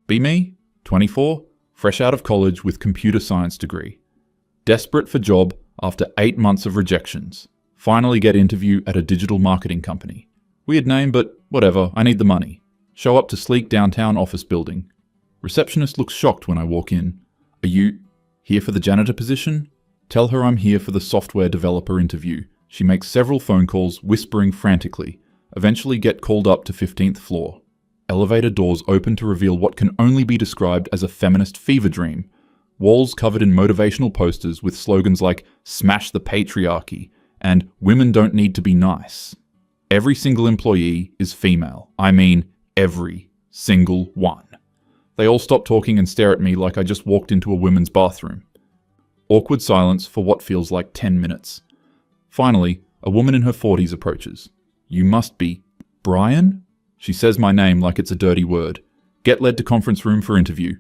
Be me, 24, fresh out of college with computer science degree. Desperate for job after 8 months of rejections. Finally get interview at a digital marketing company. Weird name, but whatever, I need the money. Show up to sleek downtown office building. Receptionist looks shocked when I walk in. Are you here for the janitor position? Tell her I'm here for the software developer interview. She makes several phone calls, whispering frantically. Eventually get called up to 15th floor. Elevator doors open to reveal what can only be described as a feminist fever dream. Walls covered in motivational posters with slogans like "Smash the patriarchy" and "Women don't need to be nice." Every single employee is female. I mean, every single one. They all stop talking and stare at me like I just walked into a women's bathroom. Awkward silence for what feels like 10 minutes. Finally, a woman in her 40s approaches. You must be Brian? She says my name like it's a dirty word. Get led to conference room for interview.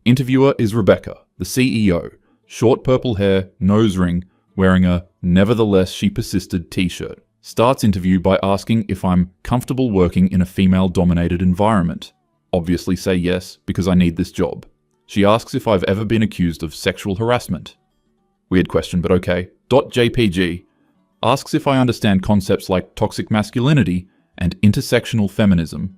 Interviewer is Rebecca, the CEO. Short purple hair, nose ring, wearing a "Nevertheless She Persisted" t-shirt. Starts interview by asking if I'm comfortable working in a female-dominated environment. Obviously say yes, because I need this job. She asks if I've ever been accused of sexual harassment. Weird question, but okay. .jpg. Asks if I understand concepts like toxic masculinity and intersectional feminism.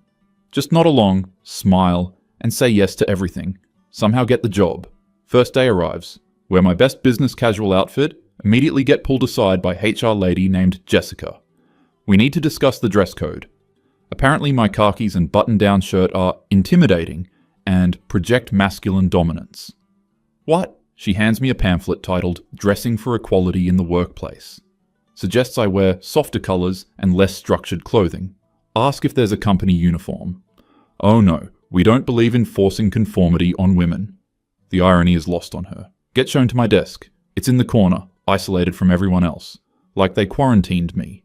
Just nod along, smile, and say yes to everything. Somehow get the job. First day arrives. Wear my best business casual outfit, immediately get pulled aside by HR lady named Jessica. We need to discuss the dress code. Apparently my khakis and button-down shirt are intimidating and project masculine dominance. What? She hands me a pamphlet titled "Dressing for Equality in the Workplace." Suggests I wear softer colors and less structured clothing. Ask if there's a company uniform. Oh no, we don't believe in forcing conformity on women. The irony is lost on her. Get shown to my desk. It's in the corner, isolated from everyone else. Like they quarantined me.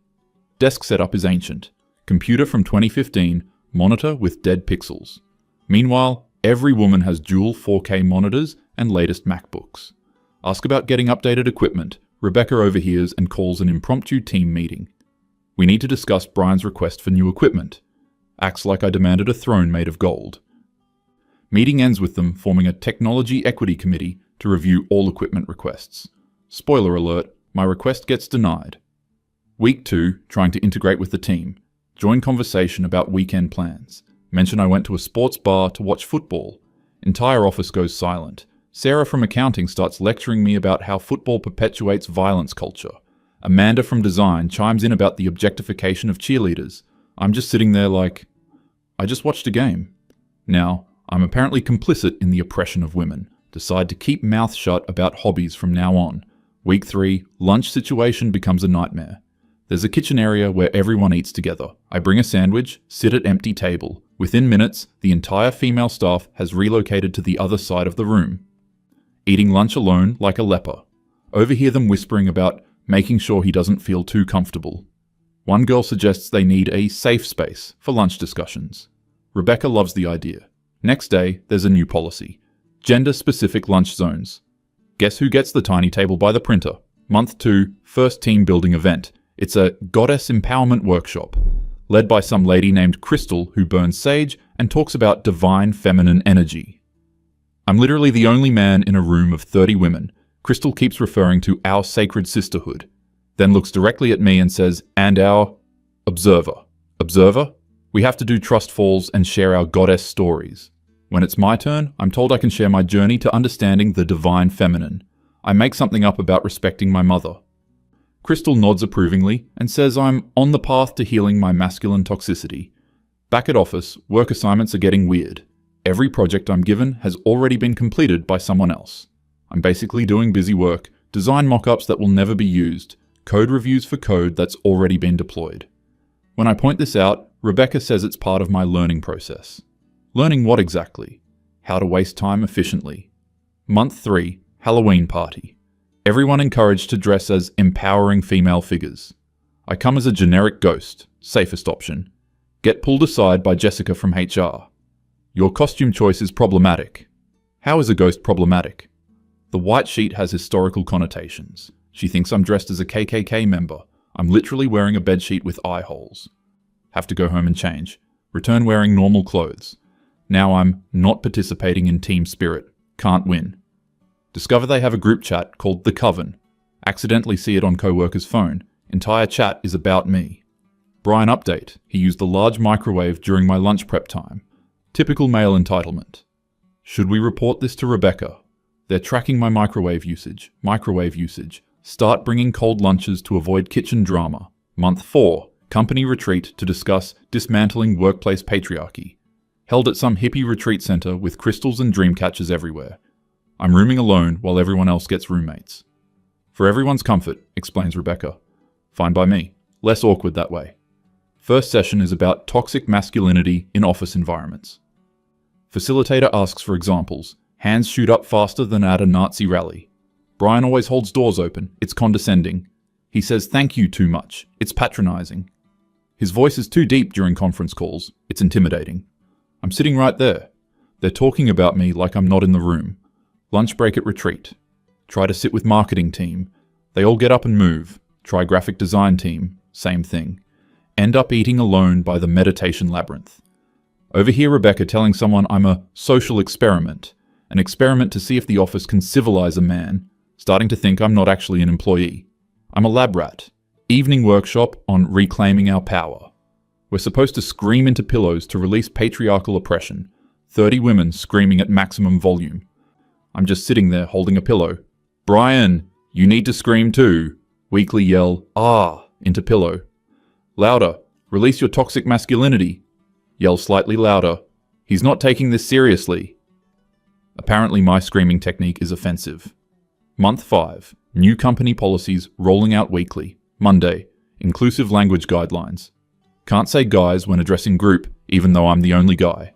Desk setup is ancient. Computer from 2015, monitor with dead pixels. Meanwhile, every woman has dual 4K monitors and latest MacBooks. Ask about getting updated equipment. Rebecca overhears and calls an impromptu team meeting. We need to discuss Brian's request for new equipment. Acts like I demanded a throne made of gold. Meeting ends with them forming a technology equity committee to review all equipment requests. Spoiler alert, my request gets denied. Week 2, trying to integrate with the team. Join conversation about weekend plans. Mention I went to a sports bar to watch football. Entire office goes silent. Sarah from accounting starts lecturing me about how football perpetuates violence culture. Amanda from design chimes in about the objectification of cheerleaders. I'm just sitting there like, I just watched a game. Now, I'm apparently complicit in the oppression of women. Decide to keep mouth shut about hobbies from now on. Week 3, lunch situation becomes a nightmare. There's a kitchen area where everyone eats together. I bring a sandwich, sit at empty table. Within minutes, the entire female staff has relocated to the other side of the room. Eating lunch alone like a leper. Overhear them whispering about making sure he doesn't feel too comfortable. One girl suggests they need a safe space for lunch discussions. Rebecca loves the idea. Next day, there's a new policy. Gender-specific lunch zones. Guess who gets the tiny table by the printer? Month 2, first team building event. It's a goddess empowerment workshop, led by some lady named Crystal who burns sage and talks about divine feminine energy. I'm literally the only man in a room of 30 women. Crystal keeps referring to our sacred sisterhood, then looks directly at me and says, and our observer. Observer? We have to do trust falls and share our goddess stories. When it's my turn, I'm told I can share my journey to understanding the divine feminine. I make something up about respecting my mother. Crystal nods approvingly and says I'm on the path to healing my masculine toxicity. Back at office, work assignments are getting weird. Every project I'm given has already been completed by someone else. I'm basically doing busy work, design mock-ups that will never be used, code reviews for code that's already been deployed. When I point this out, Rebecca says it's part of my learning process. Learning what exactly? How to waste time efficiently. Month 3, Halloween party. Everyone encouraged to dress as empowering female figures. I come as a generic ghost, safest option. Get pulled aside by Jessica from HR. Your costume choice is problematic. How is a ghost problematic? The white sheet has historical connotations. She thinks I'm dressed as a KKK member. I'm literally wearing a bedsheet with eye holes. Have to go home and change. Return wearing normal clothes. Now I'm not participating in team spirit. Can't win. Discover they have a group chat called The Coven. Accidentally see it on co-worker's phone. Entire chat is about me. Brian update. He used the large microwave during my lunch prep time. Typical male entitlement. Should we report this to Rebecca? They're tracking my microwave usage. Start bringing cold lunches to avoid kitchen drama. Month 4. Company retreat to discuss dismantling workplace patriarchy. Held at some hippie retreat center with crystals and dream catchers everywhere. I'm rooming alone while everyone else gets roommates. For everyone's comfort, explains Rebecca. Fine by me. Less awkward that way. First session is about toxic masculinity in office environments. Facilitator asks for examples. Hands shoot up faster than at a Nazi rally. Brian always holds doors open. It's condescending. He says thank you too much. It's patronizing. His voice is too deep during conference calls. It's intimidating. I'm sitting right there. They're talking about me like I'm not in the room. Lunch break at retreat. Try to sit with marketing team. They all get up and move. Try graphic design team. Same thing. End up eating alone by the meditation labyrinth. Overhear Rebecca telling someone I'm a social experiment. An experiment to see if the office can civilize a man. Starting to think I'm not actually an employee. I'm a lab rat. Evening workshop on reclaiming our power. We're supposed to scream into pillows to release patriarchal oppression. 30 women screaming at maximum volume. I'm just sitting there holding a pillow. Brian, you need to scream too. Weakly yell, ah, into pillow. Louder, release your toxic masculinity. Yell slightly louder. He's not taking this seriously. Apparently my screaming technique is offensive. Month 5. New company policies rolling out weekly. Monday. Inclusive language guidelines. Can't say guys when addressing group, even though I'm the only guy.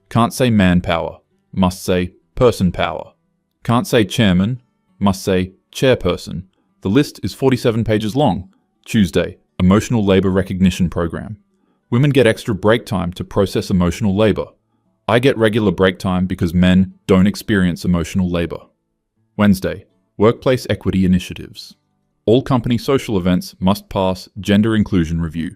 Can't say manpower. Must say person power. Can't say chairman. Must say chairperson. The list is 47 pages long. Tuesday. Emotional labor recognition program. Women get extra break time to process emotional labor. I get regular break time because men don't experience emotional labor. Wednesday. Workplace equity initiatives. All company social events must pass gender inclusion review.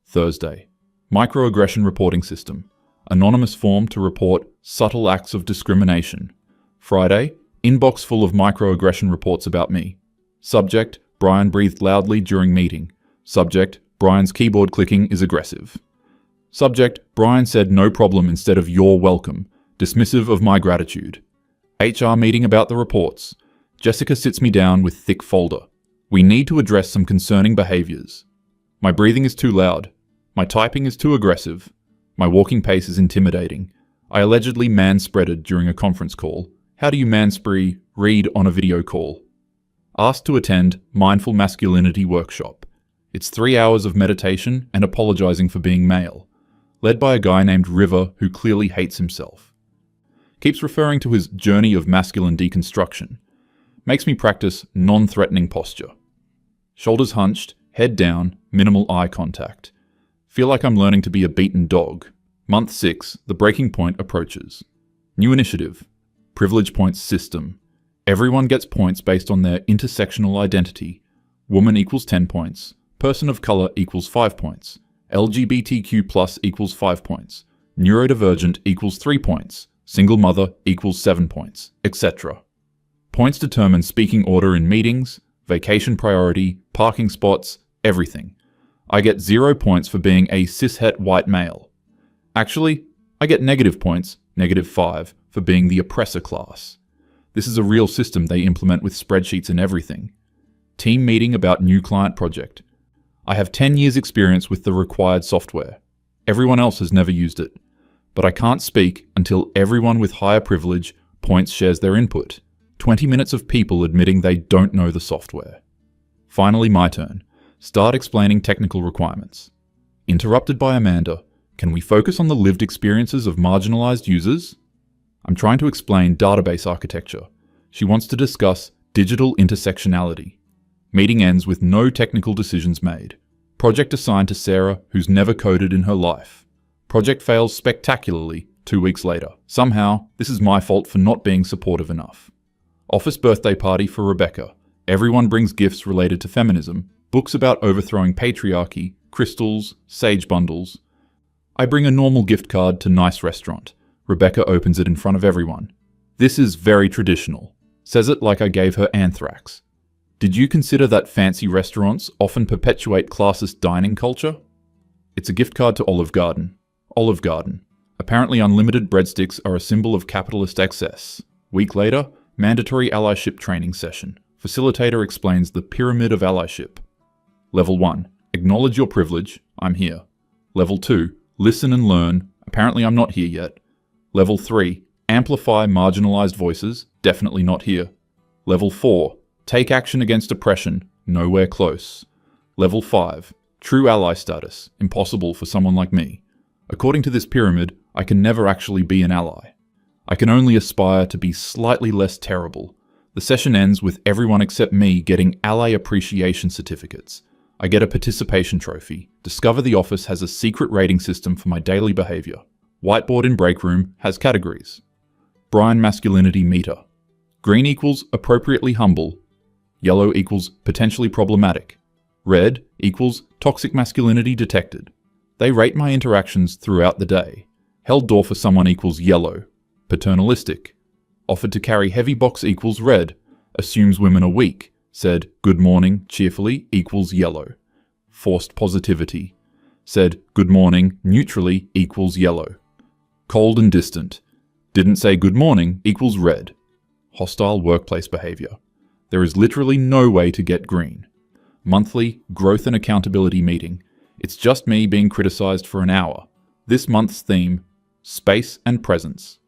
Thursday. Microaggression reporting system. Anonymous form to report subtle acts of discrimination. Friday. Inbox full of microaggression reports about me. Subject. Brian breathed loudly during meeting. Subject. Brian's keyboard clicking is aggressive. Subject. Brian said no problem instead of you're welcome. Dismissive of my gratitude. HR meeting about the reports. Jessica sits me down with thick folder. We need to address some concerning behaviors. My breathing is too loud. My typing is too aggressive. My walking pace is intimidating. I allegedly manspreaded during a conference call. How do you manspree read on a video call? Asked to attend Mindful Masculinity Workshop. It's 3 hours of meditation and apologizing for being male. Led by a guy named River who clearly hates himself. Keeps referring to his journey of masculine deconstruction. Makes me practice non-threatening posture. Shoulders hunched, head down, minimal eye contact. Feel like I'm learning to be a beaten dog. Month 6, the breaking point approaches. New initiative. Privilege points system. Everyone gets points based on their intersectional identity. Woman equals 10 points. Person of color equals 5 points. LGBTQ plus equals 5 points. Neurodivergent equals 3 points. Single mother equals 7 points, etc. Points determine speaking order in meetings, vacation priority, parking spots, everything. I get 0 points for being a cishet white male. Actually, I get negative points, -5, for being the oppressor class. This is a real system they implement with spreadsheets and everything. Team meeting about new client project. I have 10 years experience with the required software. Everyone else has never used it. But I can't speak until everyone with higher privilege points shares their input. 20 minutes of people admitting they don't know the software. Finally, my turn. Start explaining technical requirements. Interrupted by Amanda. Can we focus on the lived experiences of marginalized users? I'm trying to explain database architecture. She wants to discuss digital intersectionality. Meeting ends with no technical decisions made. Project assigned to Sarah, who's never coded in her life. Project fails spectacularly 2 weeks later. Somehow, this is my fault for not being supportive enough. Office birthday party for Rebecca. Everyone brings gifts related to feminism, books about overthrowing patriarchy, crystals, sage bundles. I bring a normal gift card to nice restaurant. Rebecca opens it in front of everyone. This is very traditional. Says it like I gave her anthrax. Did you consider that fancy restaurants often perpetuate classist dining culture? It's a gift card to Olive Garden. Olive Garden. Apparently unlimited breadsticks are a symbol of capitalist excess. Week later, mandatory allyship training session. Facilitator explains the pyramid of allyship. Level 1. Acknowledge your privilege. I'm here. Level 2. Listen and learn. Apparently I'm not here yet. Level 3. Amplify marginalized voices. Definitely not here. Level 4. Take action against oppression. Nowhere close. Level 5. True ally status. Impossible for someone like me. According to this pyramid, I can never actually be an ally. I can only aspire to be slightly less terrible. The session ends with everyone except me getting ally appreciation certificates. I get a participation trophy. Discover the office has a secret rating system for my daily behavior. Whiteboard in break room has categories. Brian masculinity meter. Green equals appropriately humble. Yellow equals potentially problematic. Red equals toxic masculinity detected. They rate my interactions throughout the day. Held door for someone equals yellow. Paternalistic. Offered to carry heavy box equals red. Assumes women are weak. Said good morning cheerfully equals yellow. Forced positivity. Said good morning neutrally equals yellow. Cold and distant. Didn't say good morning equals red. Hostile workplace behavior. There is literally no way to get green. Monthly growth and accountability meeting. It's just me being criticized for an hour. This month's theme, space and presence.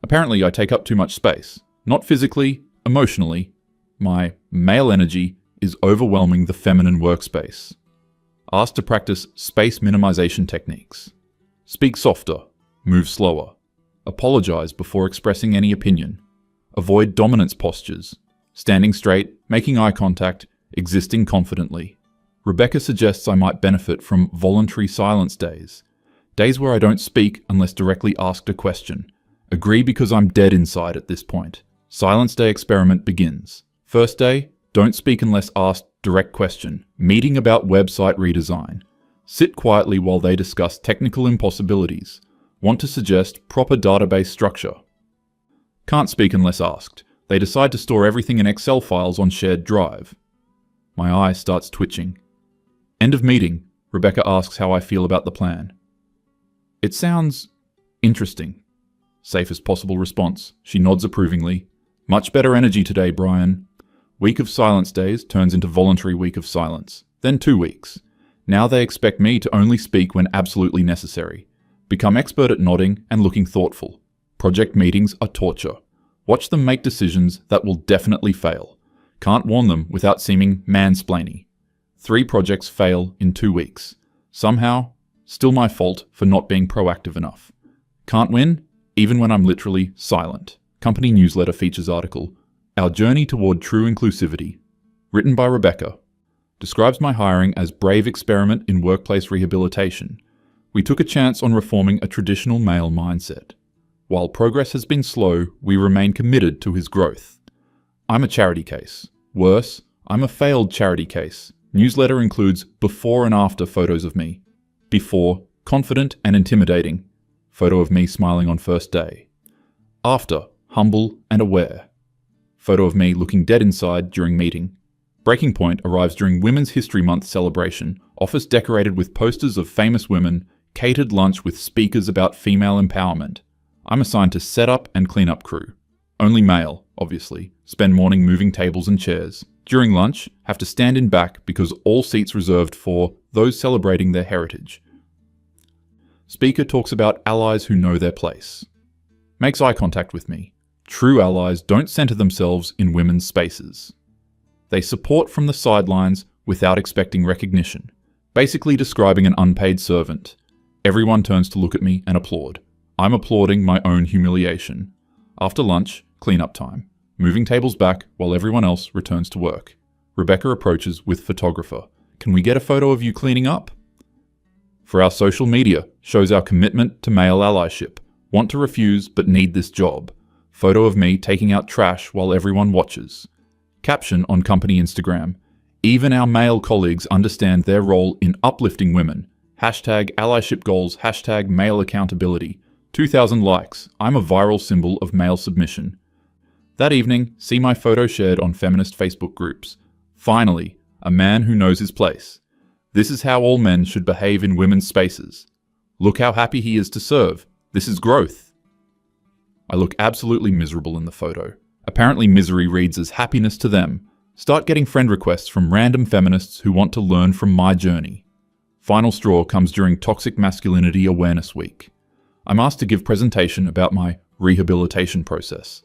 Apparently I take up too much space. Not physically, emotionally. My male energy is overwhelming the feminine workspace. Asked to practice space minimization techniques. Speak softer. Move slower. Apologize before expressing any opinion. Avoid dominance postures. Standing straight, making eye contact, existing confidently. Rebecca suggests I might benefit from voluntary silence days. Days where I don't speak unless directly asked a question. Agree because I'm dead inside at this point. Silence day experiment begins. First day, don't speak unless asked direct question. Meeting about website redesign. Sit quietly while they discuss technical impossibilities. Want to suggest proper database structure. Can't speak unless asked. They decide to store everything in Excel files on shared drive. My eye starts twitching. End of meeting. Rebecca asks how I feel about the plan. It sounds interesting. Safest possible response. She nods approvingly. Much better energy today, Brian. Week of silence days turns into voluntary week of silence. Then 2 weeks. Now they expect me to only speak when absolutely necessary. Become expert at nodding and looking thoughtful. Project meetings are torture. Watch them make decisions that will definitely fail. Can't warn them without seeming mansplaining. 3 projects fail in 2 weeks. Somehow, still my fault for not being proactive enough. Can't win, even when I'm literally silent. Company newsletter features article, Our Journey Toward True Inclusivity. Written by Rebecca. Describes my hiring as brave experiment in workplace rehabilitation. We took a chance on reforming a traditional male mindset. While progress has been slow, we remain committed to his growth. I'm a charity case. Worse, I'm a failed charity case. Newsletter includes before and after photos of me. Before, confident and intimidating. Photo of me smiling on first day. After, humble and aware. Photo of me looking dead inside during meeting. Breaking point arrives during Women's History Month celebration. Office decorated with posters of famous women. Catered lunch with speakers about female empowerment. I'm assigned to setup and cleanup crew. Only male, obviously. Spend morning moving tables and chairs. During lunch, have to stand in back because all seats reserved for those celebrating their heritage. Speaker talks about allies who know their place. Makes eye contact with me. True allies don't center themselves in women's spaces. They support from the sidelines without expecting recognition. Basically describing an unpaid servant. Everyone turns to look at me and applaud. I'm applauding my own humiliation. After lunch, cleanup time. Moving tables back while everyone else returns to work. Rebecca approaches with photographer. Can we get a photo of you cleaning up? For our social media, shows our commitment to male allyship. Want to refuse but need this job. Photo of me taking out trash while everyone watches. Caption on company Instagram. Even our male colleagues understand their role in uplifting women. Hashtag allyship goals, hashtag male accountability. 2,000 likes. I'm a viral symbol of male submission. That evening, see my photo shared on feminist Facebook groups. Finally, a man who knows his place. This is how all men should behave in women's spaces. Look how happy he is to serve. This is growth. I look absolutely miserable in the photo. Apparently misery reads as happiness to them. Start getting friend requests from random feminists who want to learn from my journey. Final straw comes during Toxic Masculinity Awareness Week. I'm asked to give presentation about my rehabilitation process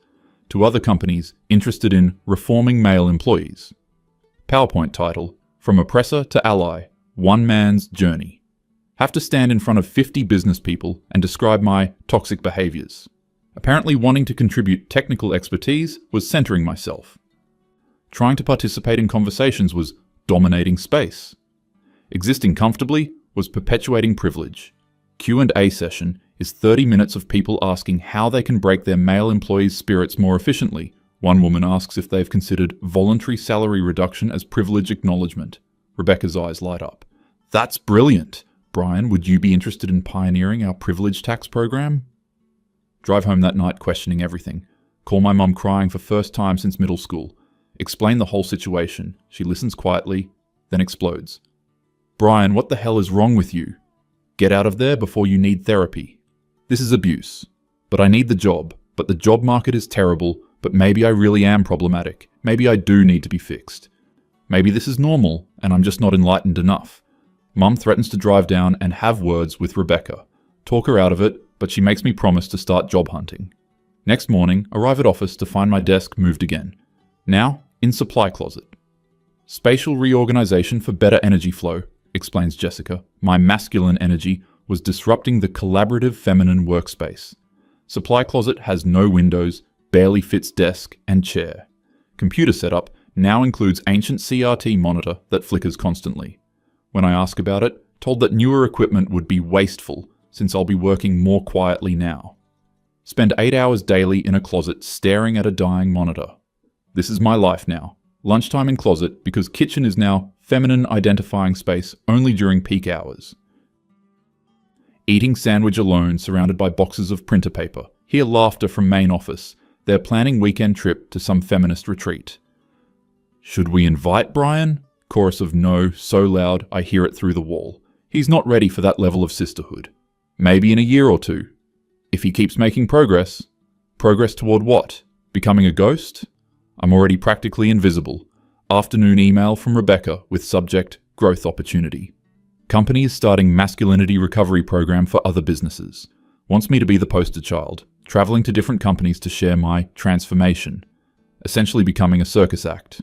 to other companies interested in reforming male employees. PowerPoint title, From Oppressor to Ally, One Man's Journey. Have to stand in front of 50 business people and describe my toxic behaviors. Apparently wanting to contribute technical expertise was centering myself. Trying to participate in conversations was dominating space. Existing comfortably was perpetuating privilege. Q&A session is 30 minutes of people asking how they can break their male employees' spirits more efficiently. One woman asks if they've considered voluntary salary reduction as privilege acknowledgement. Rebecca's eyes light up. That's brilliant. Brian, would you be interested in pioneering our privilege tax program? Drive home that night questioning everything. Call my mum crying for first time since middle school. Explain the whole situation. She listens quietly, then explodes. Brian, what the hell is wrong with you? Get out of there before you need therapy. This is abuse. But I need the job. But the job market is terrible. But maybe I really am problematic. Maybe I do need to be fixed. Maybe this is normal, and I'm just not enlightened enough. Mum threatens to drive down and have words with Rebecca. Talk her out of it, but she makes me promise to start job hunting. Next morning, arrive at office to find my desk moved again. Now, in supply closet. Spatial reorganization for better energy flow, explains Jessica. My masculine energy was disrupting the collaborative feminine workspace. Supply closet has no windows, barely fits desk and chair. Computer setup now includes ancient CRT monitor that flickers constantly. When I ask about it, told that newer equipment would be wasteful since I'll be working more quietly now. Spend 8 hours daily in a closet staring at a dying monitor. This is my life now. Lunchtime in closet because kitchen is now feminine identifying space only during peak hours. Eating sandwich alone surrounded by boxes of printer paper. Hear laughter from main office. They're planning weekend trip to some feminist retreat. Should we invite Brian? Chorus of no, so loud I hear it through the wall. He's not ready for that level of sisterhood. Maybe in a year or two. If he keeps making progress. Progress toward what? Becoming a ghost? I'm already practically invisible. Afternoon email from Rebecca with subject, growth opportunity. Company is starting masculinity recovery program for other businesses. Wants me to be the poster child, traveling to different companies to share my transformation. Essentially becoming a circus act.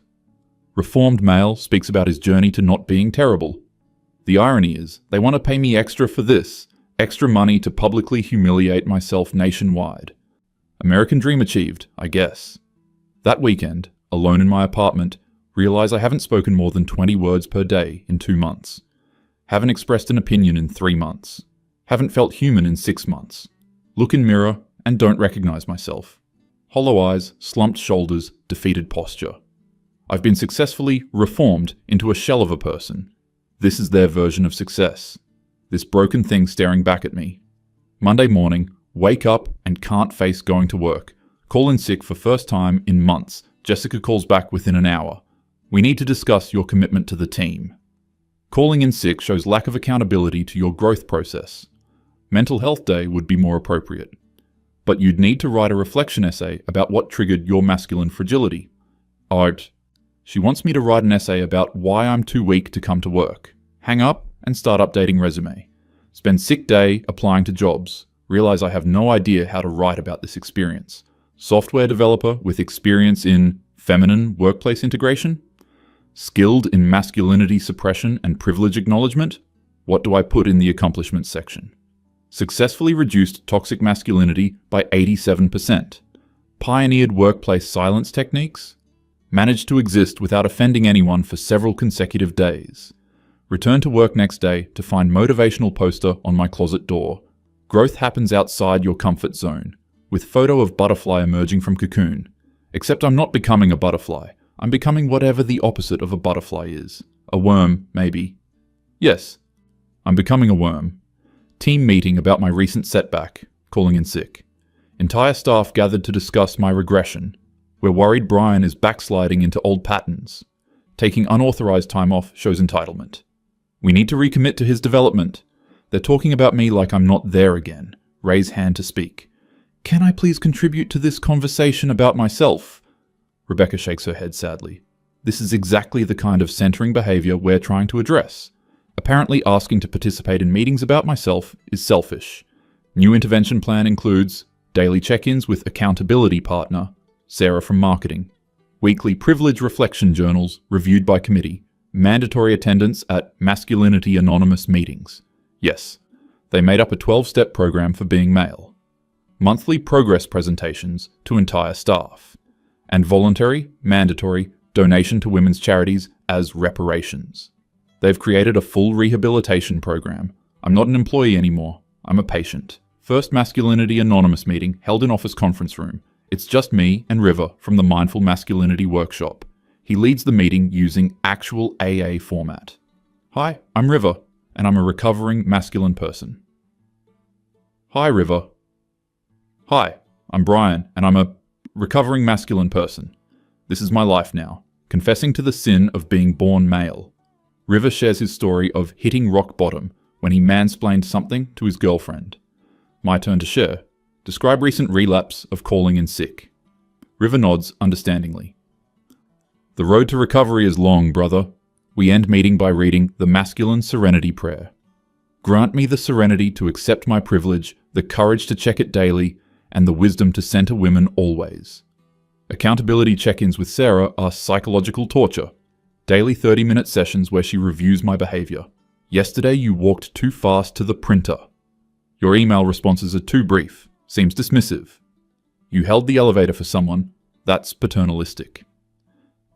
Reformed male speaks about his journey to not being terrible. The irony is, they want to pay me extra for this. Extra money to publicly humiliate myself nationwide. American dream achieved, I guess. That weekend, alone in my apartment, realize I haven't spoken more than 20 words per day in 2 months. Haven't expressed an opinion in 3 months. Haven't felt human in 6 months. Look in mirror and don't recognize myself. Hollow eyes, slumped shoulders, defeated posture. I've been successfully reformed into a shell of a person. This is their version of success. This broken thing staring back at me. Monday morning, wake up and can't face going to work. Call in sick for first time in months. Jessica calls back within an hour. We need to discuss your commitment to the team. Calling in sick shows lack of accountability to your growth process. Mental health day would be more appropriate. But you'd need to write a reflection essay about what triggered your masculine fragility. Art. She wants me to write an essay about why I'm too weak to come to work. Hang up and start updating resume. Spend sick day applying to jobs. Realize I have no idea how to write about this experience. Software developer with experience in feminine workplace integration? Skilled in masculinity suppression and privilege acknowledgement? What do I put in the accomplishments section? Successfully reduced toxic masculinity by 87%. Pioneered workplace silence techniques? Managed to exist without offending anyone for several consecutive days. Return to work next day to find motivational poster on my closet door. Growth happens outside your comfort zone, with photo of butterfly emerging from cocoon. Except I'm not becoming a butterfly. I'm becoming whatever the opposite of a butterfly is. A worm, maybe. Yes, I'm becoming a worm. Team meeting about my recent setback. calling in sick. Entire staff gathered to discuss my regression. We're worried Brian is backsliding into old patterns. Taking unauthorized time off shows entitlement. We need to recommit to his development. They're talking about me like I'm not there again. Raise hand to speak. Can I please contribute to this conversation about myself? Rebecca shakes her head sadly. This is exactly the kind of centering behavior we're trying to address. Apparently asking to participate in meetings about myself is selfish. New intervention plan includes daily check-ins with accountability partner, Sarah from marketing, weekly privilege reflection journals reviewed by committee, mandatory attendance at Masculinity Anonymous meetings. Yes, they made up a 12-step program for being male. Monthly progress presentations to entire staff, and voluntary, mandatory donation to women's charities as reparations. They've created a full rehabilitation program. I'm not an employee anymore. I'm a patient. First Masculinity Anonymous meeting held in office conference room. It's just me and River from the Mindful Masculinity Workshop. He leads the meeting using actual AA format. Hi, I'm River, and I'm a recovering masculine person. Hi, River. Hi, I'm Brian, and I'm a recovering masculine person. This is my life now, confessing to the sin of being born male. River shares his story of hitting rock bottom when he mansplained something to his girlfriend. My turn to share. Describe recent relapse of calling in sick. River nods understandingly. The road to recovery is long, brother. We end meeting by reading the Masculine Serenity Prayer. Grant me the serenity to accept my privilege, the courage to check it daily, and the wisdom to center women always. Accountability check-ins with Sarah are psychological torture. Daily 30-minute sessions where she reviews my behavior. Yesterday you walked too fast to the printer. Your email responses are too brief. Seems dismissive. You held the elevator for someone. That's paternalistic.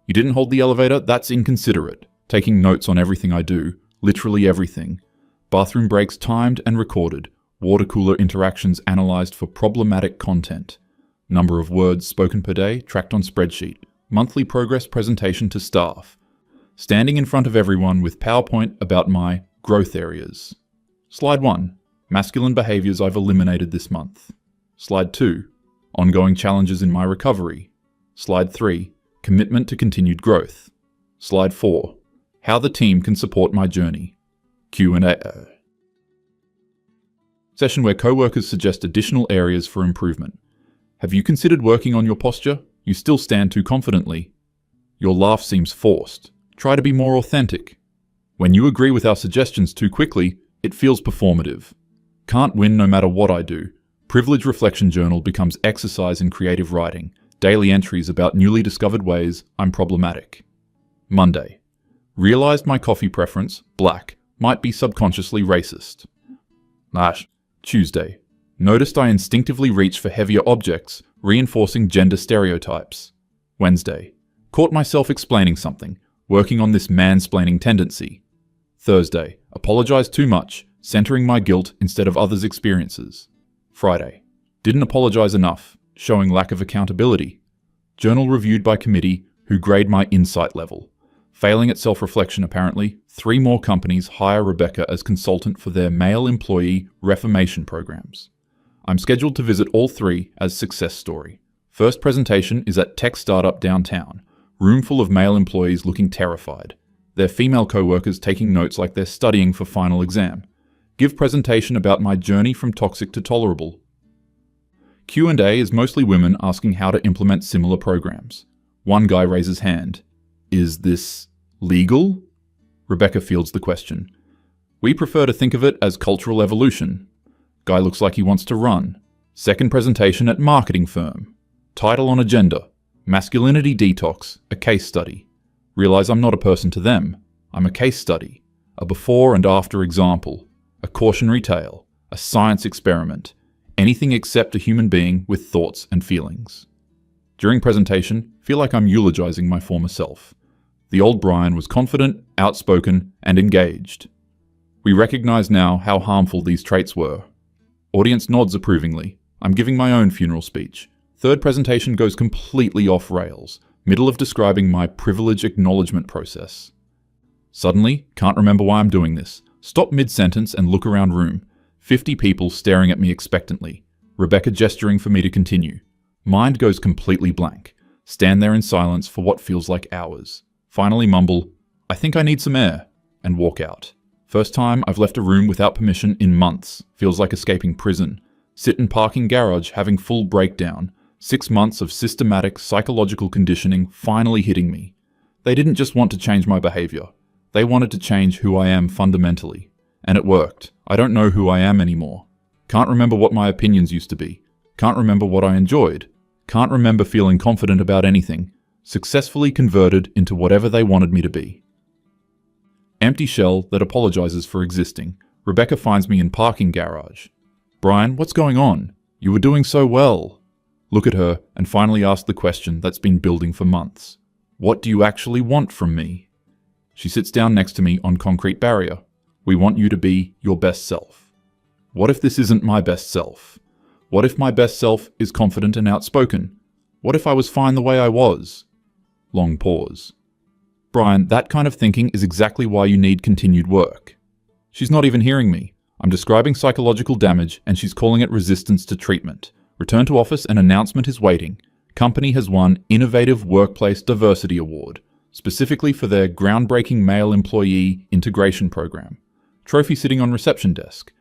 You didn't hold the elevator. That's inconsiderate. Taking notes on everything I do. Literally everything. Bathroom breaks timed and recorded. Water cooler interactions analyzed for problematic content. Number of words spoken per day tracked on spreadsheet. Monthly progress presentation to staff. Standing in front of everyone with PowerPoint about my growth areas. Slide 1. Masculine behaviors I've eliminated this month. Slide 2. Ongoing challenges in my recovery. Slide 3. Commitment to continued growth. Slide 4. How the team can support my journey. Q&A. Session where co-workers suggest additional areas for improvement. Have you considered working on your posture? You still stand too confidently. Your laugh seems forced. Try to be more authentic. When you agree with our suggestions too quickly, it feels performative. Can't win no matter what I do. Privilege Reflection Journal becomes exercise in creative writing. Daily entries about newly discovered ways I'm problematic. Monday. Realized my coffee preference, black, might be subconsciously racist. Tuesday. Noticed I instinctively reach for heavier objects, reinforcing gender stereotypes. Wednesday. Caught myself explaining something, working on this mansplaining tendency. Thursday. Apologized too much, centering my guilt instead of others' experiences. Friday. Didn't apologize enough, showing lack of accountability. Journal reviewed by committee who grade my insight level. Failing at self-reflection apparently, 3 more companies hire Rebecca as consultant for their male employee reformation programs. I'm scheduled to visit all 3 as success story. First presentation is at tech startup downtown. Room full of male employees looking terrified. Their female co-workers taking notes like they're studying for final exam. Give presentation about my journey from toxic to tolerable. Q&A is mostly women asking how to implement similar programs. One guy raises hand. Is this legal? Rebecca fields the question. We prefer to think of it as cultural evolution. Guy looks like he wants to run. Second presentation at marketing firm. Title on agenda. Masculinity detox, a case study. Realize I'm not a person to them. I'm a case study. A before and after example. A cautionary tale. A science experiment. Anything except a human being with thoughts and feelings. During presentation, feel like I'm eulogizing my former self. The old Brian was confident, outspoken, and engaged. We recognize now how harmful these traits were. Audience nods approvingly. I'm giving my own funeral speech. Third presentation goes completely off rails. Middle of describing my privilege acknowledgement process. Suddenly, can't remember why I'm doing this. Stop mid-sentence and look around room. 50 people staring at me expectantly. Rebecca gesturing for me to continue. Mind goes completely blank. Stand there in silence for what feels like hours. Finally mumble, "I think I need some air," and walk out. First time I've left a room without permission in months. Feels like escaping prison. Sit in parking garage having full breakdown. 6 months of systematic psychological conditioning finally hitting me. They didn't just want to change my behavior. They wanted to change who I am fundamentally. And it worked. I don't know who I am anymore. Can't remember what my opinions used to be. Can't remember what I enjoyed. Can't remember feeling confident about anything. Successfully converted into whatever they wanted me to be. Empty shell that apologizes for existing. Rebecca finds me in parking garage. "Brian, what's going on? You were doing so well." Look at her and finally ask the question that's been building for months. "What do you actually want from me?" She sits down next to me on concrete barrier. "We want you to be your best self." What if this isn't my best self? What if my best self is confident and outspoken? What if I was fine the way I was? Long pause. "Brian, that kind of thinking is exactly why you need continued work." She's not even hearing me. I'm describing psychological damage and she's calling it resistance to treatment. Return to office, an announcement is waiting. Company has won Innovative Workplace Diversity Award, specifically for their groundbreaking male employee integration program. Trophy sitting on reception desk.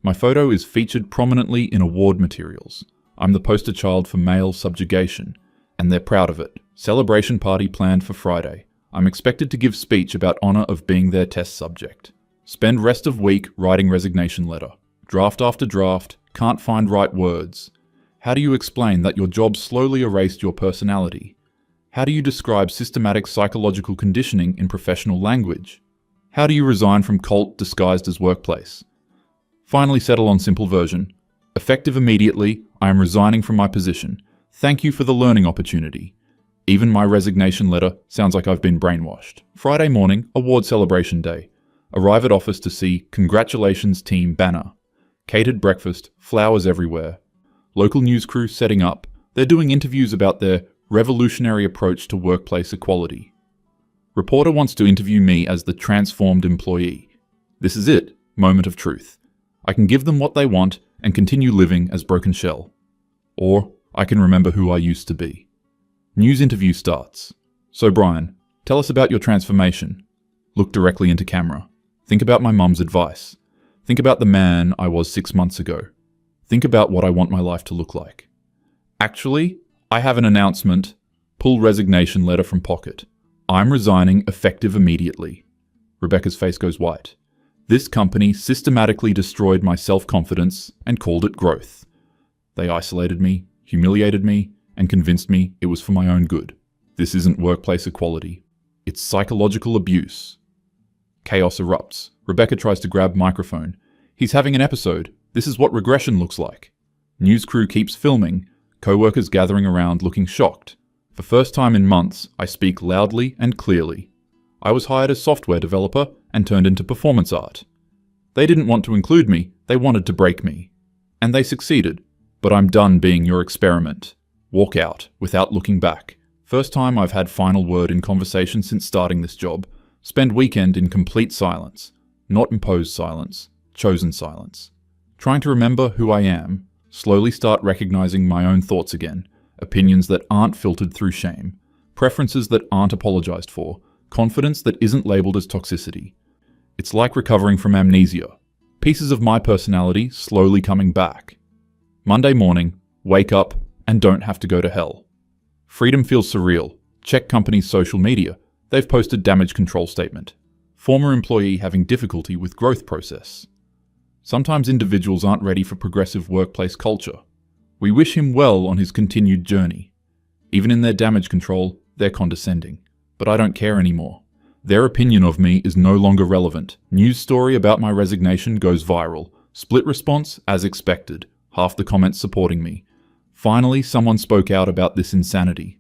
My photo is featured prominently in award materials. I'm the poster child for male subjugation, and they're proud of it. Celebration party planned for Friday. I'm expected to give speech about honor of being their test subject. Spend rest of week writing resignation letter. Draft after draft, can't find right words. How do you explain that your job slowly erased your personality? How do you describe systematic psychological conditioning in professional language? How do you resign from cult disguised as workplace? Finally settle on simple version. Effective immediately, I am resigning from my position. Thank you for the learning opportunity. Even my resignation letter sounds like I've been brainwashed. Friday morning, award celebration day. Arrive at office to see congratulations team banner. Catered breakfast, flowers everywhere. Local news crew setting up. They're doing interviews about their revolutionary approach to workplace equality. Reporter wants to interview me as the transformed employee. This is it, moment of truth. I can give them what they want and continue living as broken shell. Or I can remember who I used to be. News interview starts. "So Brian, tell us about your transformation." Look directly into camera. Think about my mum's advice. Think about the man I was 6 months ago. Think about what I want my life to look like. "Actually, I have an announcement. Pull resignation letter from pocket. I'm resigning effective immediately." Rebecca's face goes white. "This company systematically destroyed my self-confidence and called it growth. They isolated me, humiliated me, and convinced me it was for my own good. This isn't workplace equality. It's psychological abuse." Chaos erupts. Rebecca tries to grab microphone. "He's having an episode. This is what regression looks like." News crew keeps filming. Co-workers gathering around looking shocked. For first time in months, I speak loudly and clearly. I was hired as software developer and turned into performance art. They didn't want to include me, they wanted to break me. And they succeeded. But I'm done being your experiment. Walk out, without looking back. First time I've had final word in conversation since starting this job. Spend weekend in complete silence. Not imposed silence, chosen silence. Trying to remember who I am. Slowly start recognizing my own thoughts again. Opinions that aren't filtered through shame. Preferences that aren't apologized for. Confidence that isn't labeled as toxicity. It's like recovering from amnesia. Pieces of my personality slowly coming back. Monday morning, wake up, and don't have to go to hell. Freedom feels surreal. Check company's social media. They've posted damage control statement. Former employee having difficulty with growth process. Sometimes individuals aren't ready for progressive workplace culture. We wish him well on his continued journey. Even in their damage control, they're condescending. But I don't care anymore. Their opinion of me is no longer relevant. News story about my resignation goes viral. Split response as expected. Half the comments supporting me. Finally, someone spoke out about this insanity.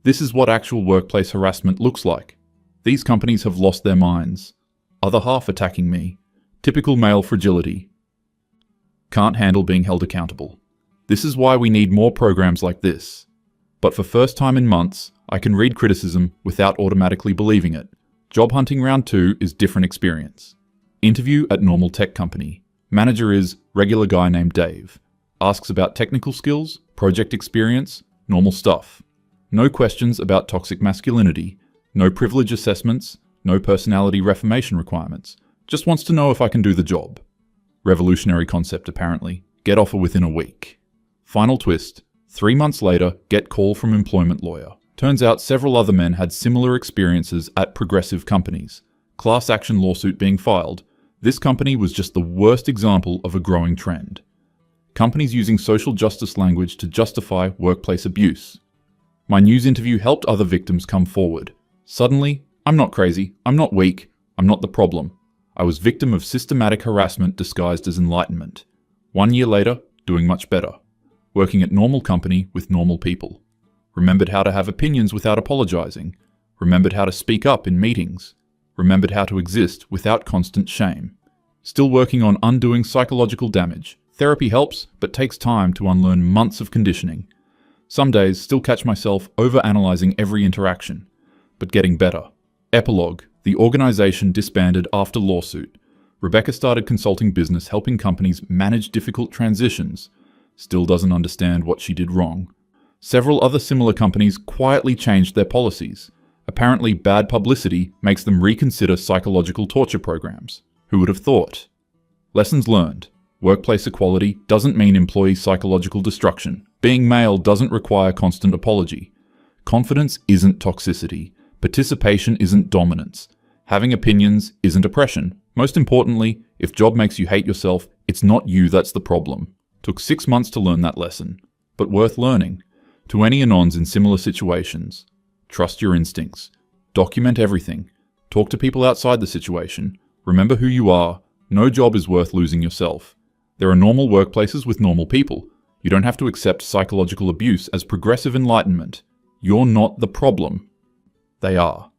This is what actual workplace harassment looks like. These companies have lost their minds. Other half attacking me. Typical male fragility. Can't handle being held accountable. This is why we need more programs like this. But for first time in months, I can read criticism without automatically believing it. Job hunting round 2 is different experience. Interview at normal tech company. Manager is regular guy named Dave. Asks about technical skills, project experience, normal stuff. No questions about toxic masculinity, no privilege assessments, no personality reformation requirements. Just wants to know if I can do the job. Revolutionary concept apparently. Get offer within a week. Final twist. 3 months later, get call from employment lawyer. Turns out several other men had similar experiences at progressive companies. Class action lawsuit being filed. This company was just the worst example of a growing trend. Companies using social justice language to justify workplace abuse. My news interview helped other victims come forward. Suddenly, I'm not crazy, I'm not weak, I'm not the problem. I was victim of systematic harassment disguised as enlightenment. 1 year later, doing much better. Working at normal company with normal people. Remembered how to have opinions without apologizing. Remembered how to speak up in meetings. Remembered how to exist without constant shame. Still working on undoing psychological damage. Therapy helps, but takes time to unlearn months of conditioning. Some days still catch myself overanalyzing every interaction, but getting better. Epilogue. The organization disbanded after lawsuit. Rebecca started consulting business helping companies manage difficult transitions. Still doesn't understand what she did wrong. Several other similar companies quietly changed their policies. Apparently bad publicity makes them reconsider psychological torture programs. Who would have thought? Lessons learned. Workplace equality doesn't mean employee psychological destruction. Being male doesn't require constant apology. Confidence isn't toxicity. Participation isn't dominance. Having opinions isn't oppression. Most importantly, if job makes you hate yourself, it's not you that's the problem. Took 6 months to learn that lesson, but worth learning. To any anons in similar situations, trust your instincts. Document everything. Talk to people outside the situation. Remember who you are. No job is worth losing yourself. There are normal workplaces with normal people. You don't have to accept psychological abuse as progressive enlightenment. You're not the problem. They are.